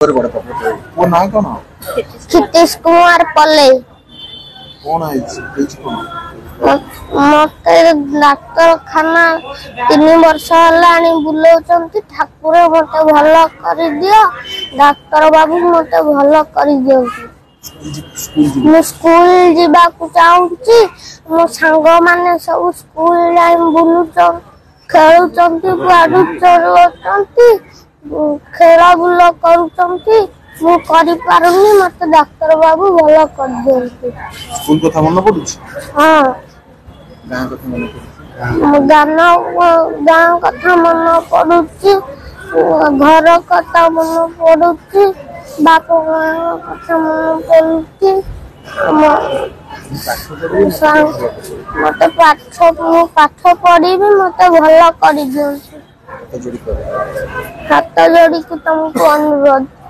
वो ना कौन क्षितिश कुमार पले कौन है मत डाक्तर खाना 3 वर्ष है बुलाऊं ठाकुर मत भल कर दियो डाक्तर बाबू मत भल कर दियो मु स्कूल जीवाकू चाहूची मो सांग माने सब स्कूल जाई बुलुचन खेलुचंती पाडु चलुचंती खेला बुला करूचंती मु करि पारुनी मत डाक्तर बाबू भल कर दियंती स्कूल कथा मन पडुछ हां गां कथा मन पडुछ गां कथा मन पडुची घर कथा मन पडुची बाप कथा मन पडुची मत पाठ पढ़ी मत भल कर हाथ जोड़ी तुमको अनुरोध।